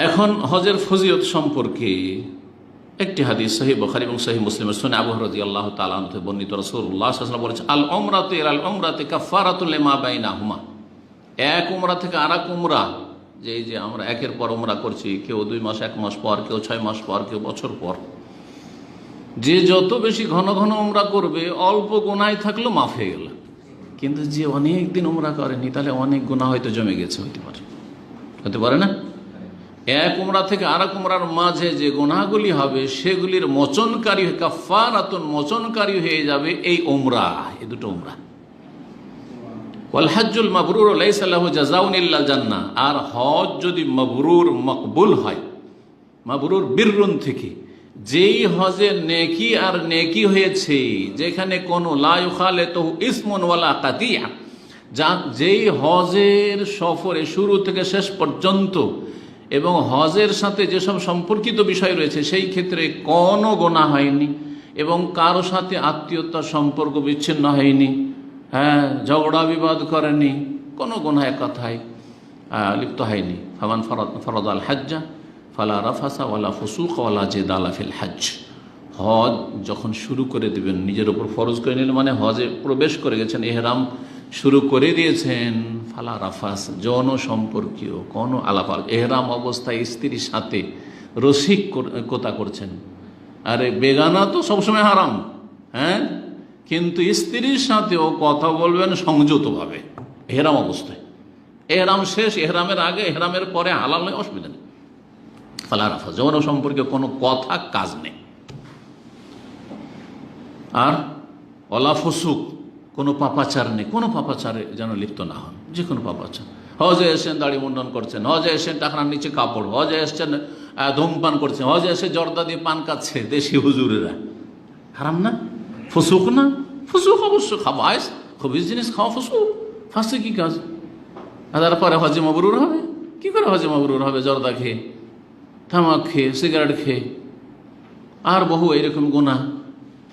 এখন হজের ফজিলত সম্পর্কে একটি হাদিস সহিহ বুখারী এবং সহিহ মুসলিমের শুনে আবু হুরায়রা রাদিয়াল্লাহু তাআলা আনহু থেকে বর্ণিত, রাসূলুল্লাহ সাল্লাল্লাহু আলাইহি ওয়াসাল্লাম বলেছেন, আল উমরাতু ইলাল উমরাতি কাফারাতুল লিমা বাইনাহুমা। এক উমরা থেকে আরেক উমরা, যে এই যে আমরা একের পর উমরা করছি, কেউ 2 মাস 1 মাস পর, কেউ 6 মাস পর, কেউ বছর পর, যে যত বেশি ঘন ঘন উমরা করবে অল্প গুনাহ থাকলেও মাফ হয়ে গেল। কিন্তু যে অনেক দিন উমরা করেনি তাহলে অনেক গুনাহ হয়তো জমে গেছে, হতে পারে না? এক উমরা থেকে আরেক উমরার মাঝে যে গুনাহগুলি হবে সেগুলির মোচনকারী, কাফারাতুন মোচনকারী হয়ে যাবে এই উমরা, এই দুটো উমরা। ওয়াল হজ্জুল মাবরুর লাইসা লাহু জাযাউন ইল্লাল জান্নাহ। আর হজ যদি মাবরুর মকবুল হয়, মাবরুর বিররুন থেকে, যেই হজে নেকি আর নেকি হয়েছে, যেখানে কোনো লা ইউখালিতুহু ইসমুন ওয়ালা কাতিয়া, যেই হজের সফরে শুরু থেকে শেষ পর্যন্ত এবং হজের সাথে যেসব সম্পর্কিত বিষয় রয়েছে সেই ক্ষেত্রে কোনো গুনাহ হয়নি এবং কারো সাথে আত্মীয়তার সম্পর্ক বিচ্ছিন্ন হয়নি, ঝগড়া বিবাদ করেনি, কোনো গুনাহ এক কথায় লিপ্ত হয়নি। ফামান ফারাদাল হজ্জা ফালা রাফাসা ওয়ালা ফুসুকা ওয়ালা জিদালা ফিল হজ্জ। হজ যখন শুরু করে দেবেন, নিজের উপর ফরজ করে নিলেন, মানে হজে প্রবেশ করে গেছেন, ইহরাম শুরু করে দিয়েছেন, ফালা রাফাস, যৌন সম্পর্কীয় কোনো আলাপ, এহরাম অবস্থায় স্ত্রীর সাথে রসিকতা করছেন। আরে বেগানা তো সবসময় হারাম, কিন্তু স্ত্রীর সাথেও কথা বলবেন সংযতভাবে এহরাম অবস্থায়। এহরাম শেষ, এহরামের আগে, এহরামের পরে হালাল নেই, অসুবিধা নেই। ফালা রাফাস, যৌন সম্পর্কে কোনো কথা কাজ নেই। আর ওয়ালা ফুসুক, কোনো পাপাচার নেই, কোনো পাপাচারে যেন লিপ্ত না হন, যে কোনো পাপাচার। হজে এসেছেন দাড়ি মুন্ডন করছেন, হজে এসেছেন টাকার নিচে কাপড়, হজে এসেছেন ধূমপান করছেন, হজে এসে জর্দা দিয়ে পান খাচ্ছে দেশি হুজুরেরা, হারাম না? ফুসুক না? ফুসুক অবশ্য খাবাইস, খবিস জিনিস খাওয়া ফুসুক, ফাঁসে কি কাজ? আর তারপরে হজে মাবরুর হবে? কি করে হজে মাবরুর হবে? জর্দা খেয়ে, তামাক খেয়ে, সিগারেট খেয়ে, আর বহু এইরকম গুনাহ।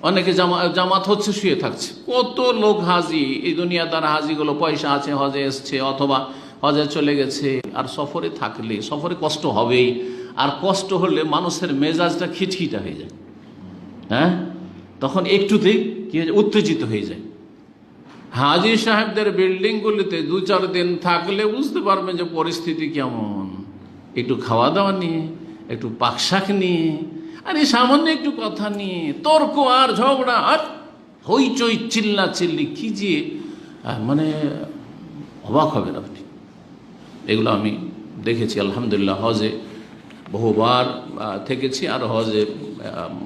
অনেকে জামাত হচ্ছে, শুয়ে থাকছে। কত লোক হাজি, এই দুনিয়াদার হাজিগুলো পয়সা আছে, হজে এসছে অথবা হজে চলে গেছে, আর সফরে থাকলে সফরে কষ্ট হবেই, আর কষ্ট হলে মানুষের মেজাজটা খিটখিটা হয়ে যায়, তখন একটুতেই কি হয়ে যায়, উত্তেজিত হয়ে যায়। হাজি সাহেবদের বিল্ডিংগুলিতে 2-4 দিন থাকলে বুঝতে পারবেন যে পরিস্থিতি কেমন। একটু খাওয়া দাওয়া নিয়ে, একটু পাকশাক নিয়ে, আর এই সামান্য একটু কথা নিয়ে তর্ক আর ঝগড়া আর হইচই চিল্লা চিল্লি, কি যে মানে অবাক হবেন আপনি। এগুলো আমি দেখেছি, আলহামদুলিল্লাহ। হজে বহুবার থেকেছি, আর হজে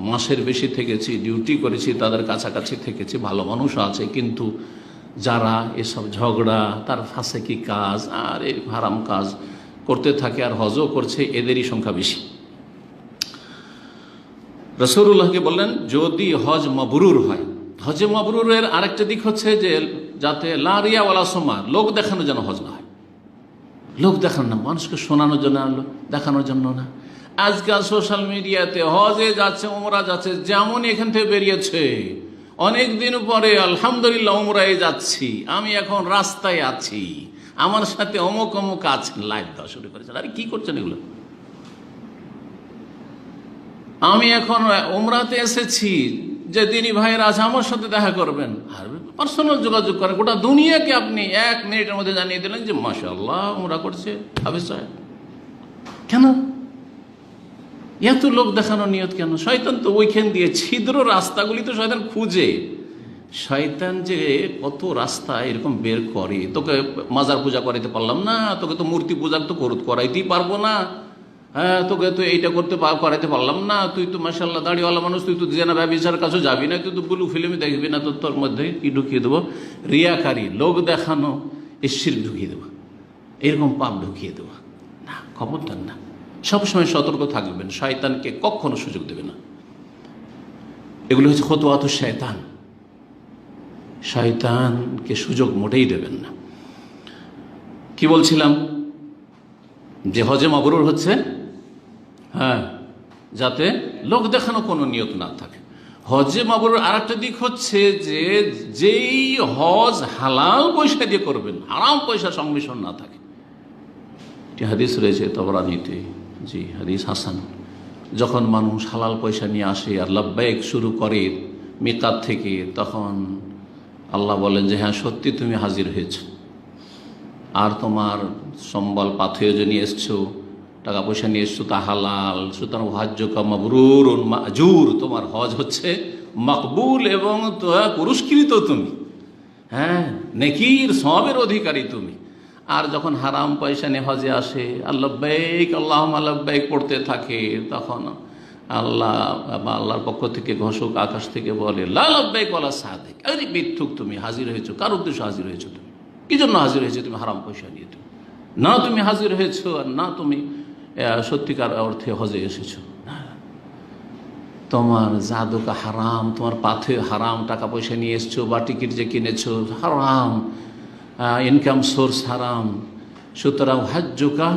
মাসের বেশি থেকেছি, ডিউটি করেছি, তাদের কাছাকাছি থেকেছি। ভালো মানুষও আছে, কিন্তু যারা এসব ঝগড়া, তার ফাঁসেকি কাজ আর এই হারাম কাজ করতে থাকে আর হজও করছে, এদেরই সংখ্যা বেশি। রাসূলুল্লাহকে বললেন, যদি হজ মাবরুর হয়, হজে মাবরুরের আরেকটা দিক হচ্ছে যে যাতে লা রিয়া ওয়ালা সুমা, লোক দেখানোর জন্য হজ না হয়। লোক দেখানো না, মানুষকে শোনানোর জন্য, দেখানোর জন্য না। আজকাল সোশ্যাল মিডিয়াতে হজে যাচ্ছে, উমরা যাচ্ছে, যেমন এখান থেকে বেরিয়েছে অনেক দিন পরে, আলহামদুলিল্লাহ উমরায় যাচ্ছি, আমি এখন রাস্তায় আছি, আমার সাথে অমুক অমুক আছেন, লাইভ দেওয়া শুরু করেছেন। আরে কি করছেন এগুলো? আমি এখন উমরাতে এসেছি, যে দিনী ভাইয়েরা আছে আমার সাথে দেখা করবেন, আর পার্সোনাল যোগাযোগ করেন, গোটা দুনিয়াকে আপনি 1 মিনিটের মধ্যে জানিয়ে দিলেন যে মাশাআল্লাহ উমরা করছে হাফেজ সাহেব। কেন এত লোক দেখানো নিয়ত কেন? শয়তান তো ওইখান দিয়ে ছিদ্র রাস্তাগুলি তো শয়তান খুঁজে, শয়তান যে কত রাস্তা এরকম বের করে। তোকে মাজার পূজা করাইতে পারলাম না, তোকে তো মূর্তি পূজা তো করাইতেই পারবো না, তোকে তো এইটা করাইতে পারলাম না, তুই তো মাশাআল্লাহ দাড়িওয়ালা মানুষ, তুই তো জেনা ব্যভিচার কাছে যাবি না, তুই তো ব্লু ফিল্মে দেখবি না, তো তোর মধ্যে কি ঢুকিয়ে দেবো? রিয়াকারী, লোক দেখানো, শিরক ঢুকিয়ে দেবো, এরকম পাপ ঢুকিয়ে দেবো না। খবরদার না, সবসময় সতর্ক থাকবেন, শয়তানকে কখনো সুযোগ দেবে না। এগুলো হচ্ছে খুতুওয়াতুশ শয়তান, শয়তানকে সুযোগ মোটেই দেবেন না। কি বলছিলাম? যে হজে মাবরুর হচ্ছে যাতে লোক দেখানো কোনো নিয়ত না থাকে। হজে মাবরুর আরেকটা দিক হচ্ছে যে যেই হজ হালাল পয়সা দিয়ে করবেন, হারাম পয়সা সংমিশ্রণ না থাকে। একটি হাদিস রয়েছে তাবরানীতে, জি, হাদিস হাসান। যখন মানুষ হালাল পয়সা নিয়ে আসে আর লাব্বাইক শুরু করে মিকাত থেকে, তখন আল্লাহ বলেন যে হ্যাঁ সত্যি তুমি হাজির হয়েছ, আর তোমার সম্বল পাথেয় যে নিয়ে এসছো, টাকা পয়সা নিয়ে এসছো তা হালাল, সুতরাং হজ্জুকা মাবরুরুন মাজুর, তোমার হজ হচ্ছে মকবুল এবং পুরস্কৃত তুমি, হ্যাঁ নেকির সওয়াবের অধিকারী তুমি। আর যখন হারাম পয়সা নিয়ে হজে আসে আল্লাহবাইক আল্লাহুম্মা লাব্বাইক পড়তে থাকে, তখন আল্লাহর পক্ষ থেকে ঘোষক আকাশ থেকে বলে লা লাব্বাইক ওয়ালা সাদিক, আরে মিথ্যুক, তুমি হাজির হয়েছো, কার উদ্দেশ্যে হাজির হয়েছো, তুমি কি জন্য হাজির হয়েছো, তুমি হারাম পয়সা নিয়ে, তুমি না তুমি হাজির হয়েছো আর না তুমি সত্যিকার অর্থে হজে এসেছো। তোমার জাদুকা হারাম, তোমার পাথে হারাম, টাকা পয়সা নিয়ে এসছো বা টিকিট যে কিনেছো হারাম, ইনকাম সোর্স হারাম, সুতরাং হজ্জুকা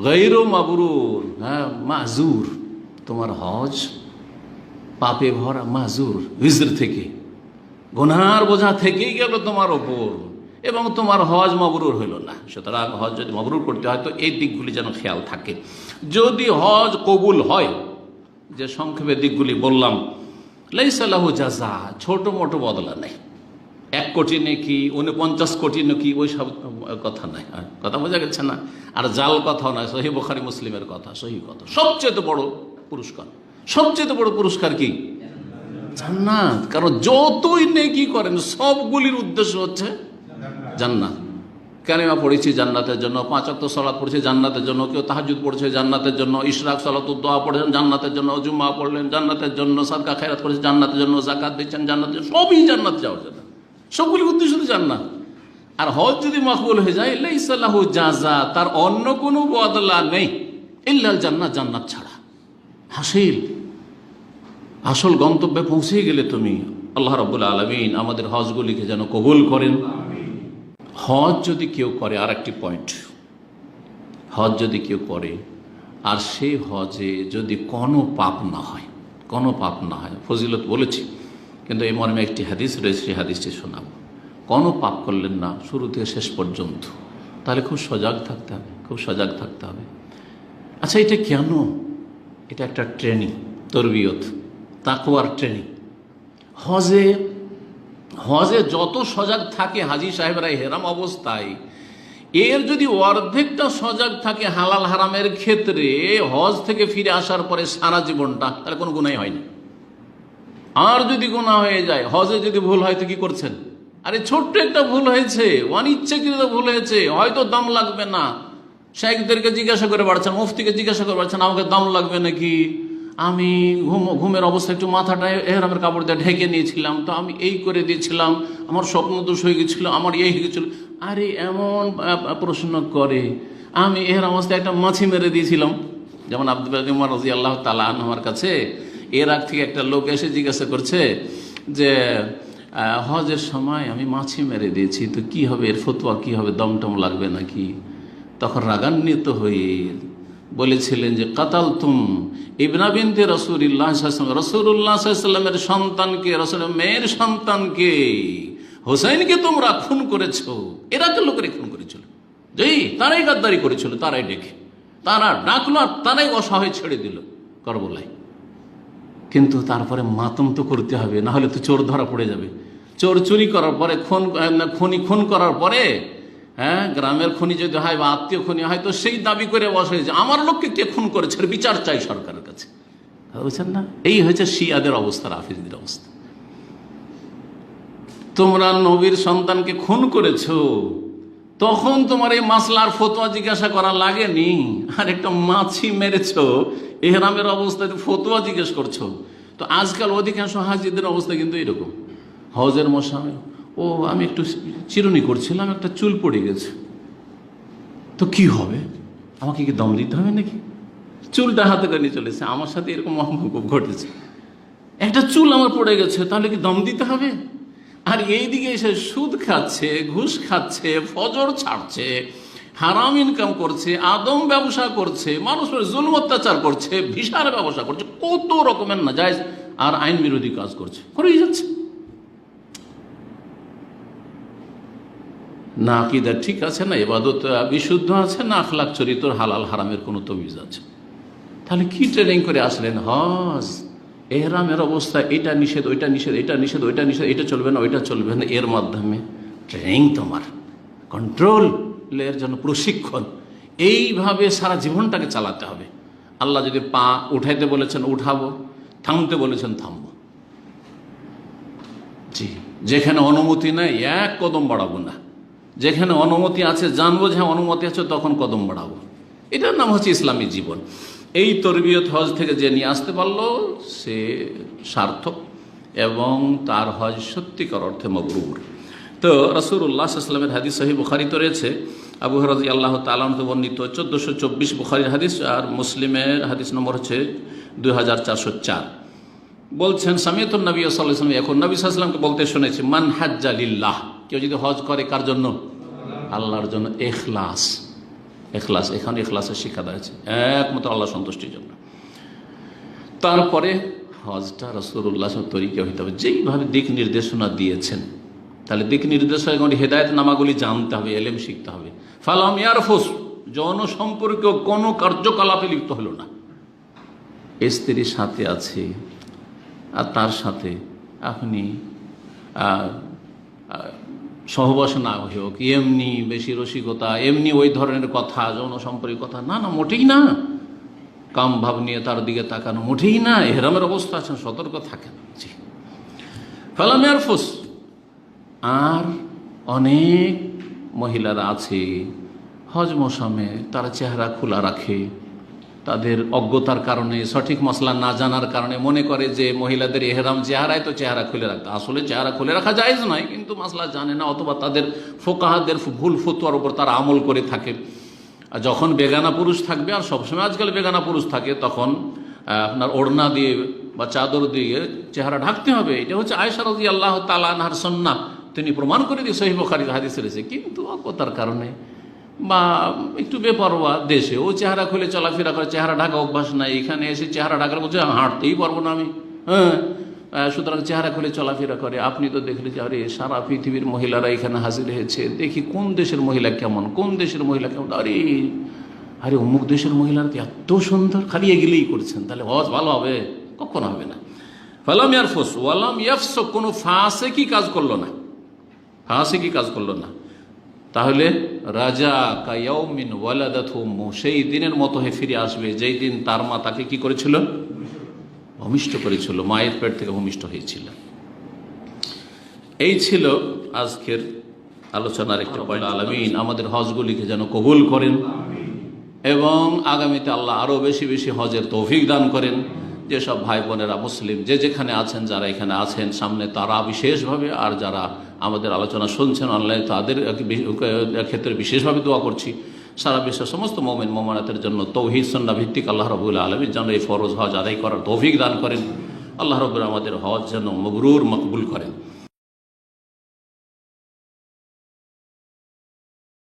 গায়রু মাবরুর, হ্যাঁ মাজুর, তোমার হজ পাপে ভরা, মাজুর ভিজর থেকে, গুনার বোঝা থেকেই গেল তোমার ওপর, এবং তোমার হজ মাবরুর হইল না। সুতরাং হজ যদি মাবরুর করতে হয় তো এই দিকগুলি যেন খেয়াল থাকে। যদি হজ কবুল হয়, যে সংক্ষেপে দিকগুলি বললাম, লাইসা লাহু জাযা, ছোট মোটো বদলা নেই, 1 কোটি নেকি 49 কোটি নেকি ওই সব কথা নাই, কথা বোঝা গেছে না? আর জাল কথাও নয়, সহিহ বুখারী মুসলিমের কথা, সহি কথা। সবচেয়ে বড় পুরস্কার, সবচেয়ে বড় পুরস্কার কি? জান্নাত। কারণ যতই নেকি করেন সবগুলির উদ্দেশ্য হচ্ছে জান্নাত। কালিমা পড়েছি জান্নাতের জন্য, 5 ওয়াক্ত সালাত পড়েছে জান্নাতের জন্য, কেউ তাহাজ্জুদ পড়ছে জান্নাতের জন্য, ইশরাক সালাতুদ দোয়া পড়েছেন জান্নাতের জন্য, জুম্মা পড়লেন জান্নাতের জন্য, সাদকা খায়রাত করেছেন জান্নাতের জন্য, যাকাত দিচ্ছেন জান্নাতের জন্য, সবই জান্নাত যাওয়ার জন্য, সবগুলি উদ্দেশ্য শুধু জান্নাত। আর হজ যদি মকবুল হয়ে যায় লাইসা লাহু জাযা, তার অন্য কোনো বদলা নেই, ইল্লাল জান্নাত, জান্নাত ছাড়া। হাসিল, আসল গন্তব্যে পৌঁছে গেলে তুমি। আল্লাহ রাব্বুল আলামিন আমাদের হজগুলিকে যেন কবুল করেন। হজ যদি কেউ করে, আর একটি পয়েন্ট, হজ যদি কেউ করে আর সেই হজে যদি কোনো পাপ না হয়, কোনো পাপ না হয়, ফজিলত বলেছি কিন্তু এই মর্মে একটি হাদিস রয়েছে, সেই হাদিসটি শোনাব। কোনো পাপ করলেন না শুরু থেকে শেষ পর্যন্ত, তাহলে খুব সজাগ থাকতে হবে, খুব সজাগ থাকতে হবে। আচ্ছা এটা কেন? এটা একটা ট্রেনিং, তরবিয়ত, তাকওয়ার ট্রেনিং। হজে যত সজাগ থাকে হাজি সাহেবরা হেরাম অবস্থায়, এর যদি অর্ধেকটা সজাগ থাকে হালাল হারামের ক্ষেত্রে, হজ থেকে ফিরে আসার পরে সারা জীবনটা, তাহলে কোনো গুনাহ হয়নি। আর যদি গুনাহ হয়ে যায়, হজে যদি ভুল হয় তো কি করছেন? আরে ছোট্ট একটা ভুল হয়েছে, অনিচ্ছাকৃত ভুল হয়েছে, হয়তো দাম লাগবে না, শাইখদেরকে জিজ্ঞাসা করে বাড়ছেন, মুফতিকে জিজ্ঞাসা করে বাড়ছেন আমাকে দাম লাগবে নাকি, আমি ঘুমের অবস্থায় একটু মাথাটা এহরামের কাপড় দিয়ে ঢেকে নিয়েছিলাম, তো আমি এই করে দিয়েছিলাম, আমার স্বপ্ন দোষ হয়ে গেছিলো, আমার এই হয়ে গেছিলো। আরে এমন প্রশ্ন করে, আমি এহরাম অবস্থায় একটা মাছি মেরে দিয়েছিলাম। যেমন আব্দুল্লাহ উমর রাদিয়াল্লাহু তাআলা আনহুর কাছে এর আগ থেকে একটা লোক এসে জিজ্ঞাসা করছে যে হজের সময় আমি মাছি মেরে দিয়েছি, তো কি হবে, এর ফতোয়া কি হবে, দমটম লাগবে নাকি? তখন রাগান্বিত হয়ে বলেছিলেন যে কাতালতুম ইবনা বিনতে রাসূলুল্লাহ সাল্লাল্লাহু আলাইহি ওয়াসাল্লাম, রাসূলুল্লাহ সাল্লাল্লাহু আলাইহি ওয়াসাল্লামের সন্তানকে, রাসূলের মেয়ের সন্তানকে, হোসেনকে তোমরা খুন করেছো। এরা তো লোকের খুন করেছিল, যেই তারাই গাদ্দারি করেছিল, তারাই ডেকে, তারা ডাকলো আর তারাই অসহায় ছেড়ে দিল করবলায়। কিন্তু তারপরে মাতম তো করতে হবে, না হলে তো চোর ধরা পড়ে যাবে। চোর চুরি করার পরে, খুন করার পরে, হ্যাঁ গ্রামের খুনি যদি হয় বা আত্মীয় খুনি হয়, তো সেই দাবি করে বসে যে আমার লোককে কে খুন করেছে, বিচার চাই সরকারের কাছে। বুঝছেন না? এই হয়েছে শিয়াদের অবস্থা, রাফিজদের অবস্থা। তোমরা নবীর সন্তানকে খুন করেছো, তখন তোমার এই মাসলার ফতোয়া জিজ্ঞাসা করা লাগেনি। আর একটা মাছি মেরেছো এহরামের অবস্থায় ফতোয়া জিজ্ঞেস করছো। তো আজকাল অধিকাংশ হাজিদের অবস্থা কিন্তু এরকম। হজের মশাই, ও আমি একটু চিরুনি করছিলাম, একটা চুল পড়ে গেছে, তো কি হবে, আমাকে কি দম দিতে হবে নাকি? চুলটা হাতে করে নিয়ে চলেছে, আমার সাথে এরকম ঘটেছে, একটা চুল আমার পড়ে গেছে, তাহলে কি দম দিতে হবে? আর এইদিকে এসে সুদ খাচ্ছে, ঘুষ খাচ্ছে, ফজর ছাড়ছে, হারাম ইনকাম করছে, আদম ব্যবসা করছে, মানুষের জুলম অত্যাচার করছে, ভিসার ব্যবসা করছে, কত রকমের নাজায়েজ আর আইন বিরোধী কাজ করছে, করেই যাচ্ছে। না আকীদা ঠিক আছে, না ইবাদত বিশুদ্ধ আছে, না আখলাক চরিত্র হালাল হারামের কোনো তমিজ আছে। তাহলে কি ট্রেনিং করে আসলেন? হজ এহরামের অবস্থা, এটা নিষেধ, ওইটা নিষেধ, এটা নিষেধ, ওইটা নিষেধ, এটা চলবে না, ওইটা চলবে না, এর মাধ্যমে ট্রেনিং, তোমার কন্ট্রোলের জন্য প্রশিক্ষণ। এইভাবে সারা জীবনটাকে চালাতে হবে। আল্লাহ যদি পা উঠাইতে বলেছেন উঠাবো, থামতে বলেছেন থামবো। জি, যেখানে অনুমতি নেই এক কদম বাড়াবো না, যেখানে অনুমতি আছে জানবো যে হ্যাঁ অনুমতি আছে, তখন কদম বাড়াবো। এটার নাম হচ্ছে ইসলামী জীবন। এই তরবিয়ত হজ থেকে যে নিয়ে আসতে পারলো সে সার্থক এবং তার হজ সত্যিকার অর্থে মবরুর। তো রাসূলুল্লাহ সাল্লাল্লাহু আলাইহি ওয়াসাল্লামের হাদিস সহিহ বুখারীতে রয়েছে, আবু হুরায়রা রাদিয়াল্লাহু তাআলা আনহু বর্ণিত 1424 বুখারীর হাদিস, আর মুসলিমের হাদিস নম্বর হচ্ছে 2404। বলছেন সামিয়াতুন নবী সাল্লাল্লাহু আলাইহি ওয়াসাল্লাম, এখন নবী সাল্লাল্লাহু আলাইহি ওয়াসাল্লামকে বলতে শুনেছি, মান হাজ্জা লিল্লাহ, কেউ যদি হজ করে কার জন্য? আল্লাহর জন্য। ইখলাস, ইখলাস, এখানে ইখলাসের শিক্ষা দিয়েছে, একমাত্র আল্লাহ সন্তুষ্টির জন্য। তারপরে হজটা রাসূলুল্লাহ তরিকা হইতে হবে, যেইভাবে দিক নির্দেশনা দিয়েছেন। তাহলে দিক নির্দেশনা হেদায়েত নামাগুলি জানতে হবে, এলেম শিখতে হবে। ফালাম ইয়ারফুস, যৌন সম্পর্কেও কোনো কার্যকলাপে লিপ্ত হলো না। স্ত্রীর সাথে আছে আর তার সাথে আপনি সহবাস না হোক, এমনি বেশি রসিকতা, এমনি ওই ধরনের কথা, যৌন সম্পর্কের কথা, না না, মোটেই না। কাম ভাব নিয়ে তার দিকে তাকানো, মোটেই না। এহরামের অবস্থা আছেন, সতর্ক থাকেন। জি, ফালাম ইয়ারফুস। আর অনেক মহিলারা আছে হজ মৌসুমে তারা চেহারা খোলা রাখে, তাদের অজ্ঞতার কারণে, সঠিক মসলা না জানার কারণে মনে করে যে মহিলাদের এহরাম চেহারায়, তো চেহারা খুলে রাখতে। আসলে চেহারা খুলে রাখা জায়েজ নয়, কিন্তু মসলা জানে না, অথবা তাদের ফোকাহাদের ভুল ফতোয়ার উপর তারা আমল করে থাকে। আর যখন বেগানা পুরুষ থাকবে, আর সবসময় আজকাল বেগানা পুরুষ থাকে, তখন আপনার ওড়না দিয়ে বা চাদর দিয়ে চেহারা ঢাকতে হবে। এটা হচ্ছে আয়েশা রাদিয়াল্লাহু তাআলা আনহার সুন্নাহ, তিনি প্রমাণ করে দিয়ে সহিহ বুখারীর হাদিস রয়েছে। কিন্তু অজ্ঞতার কারণে বা একটু বেপরোয়া, দেশে ও চেহারা খুলে চলাফেরা করে, চেহারা ঢাকা অভ্যাস নাই, এখানে এসে চেহারা ঢাকার বলছে হাঁটতেই পারবো না আমি, সুতরাং চেহারা খুলে চলাফেরা করে। আপনি তো দেখলে যে আরে সারা পৃথিবীর মহিলারা এখানে হাজির হয়েছে, দেখি কোন দেশের মহিলা কেমন, কোন দেশের মহিলা কেমন, আরে আরে অমুক দেশের মহিলারা তো এত সুন্দর, খালি এগুলোই করছেন, তাহলে হজ ভালো হবে? কখনো হবে না। ফালাম ইয়ারফুস ওয়ালাম ইয়াফসুক, কোনো ফাসিকি কাজ করলো না, ফাসিকি কাজ করলো না। তাহলে রাজা কায়াউমিন ওয়ালাদাতহু উম্মুহু, সেই দিনের মতো হয়ে ফিরে আসবে যেই দিন তার মা তাকে কি করেছিল? ভূমিষ্ঠ করেছিল, মায়ের পেট থেকে ভূমিষ্ঠ হয়েছিল। এই ছিল আজকের আলোচনার একটা পয়েন্ট। আলামিন আমাদের হজগুলিকে যেন কবুল করেন এবং আগামীতে আল্লাহ আরও বেশি বেশি হজের তৌফিক দান করেন। যেসব ভাই বোনেরা মুসলিম যে যেখানে আছেন, যারা এখানে আছেন সামনে, তারা বিশেষভাবে, আর যারা আমাদের আলোচনা শুনছেন অনলাইন, তাদের ক্ষেত্রে বিশেষভাবে দোয়া করছি। সারা বিশ্বের সমস্ত মুমিন মুমিনাতের জন্য তৌহিদ সুন্নাহ ভিত্তিক আল্লাহ রাব্বুল আলামিন যেন এই ফরজ হজ আদায় করার তৌফিক দান করেন। আল্লাহ রাব্বুল আমাদের হজ যেন মবরুর মকবুল করেন।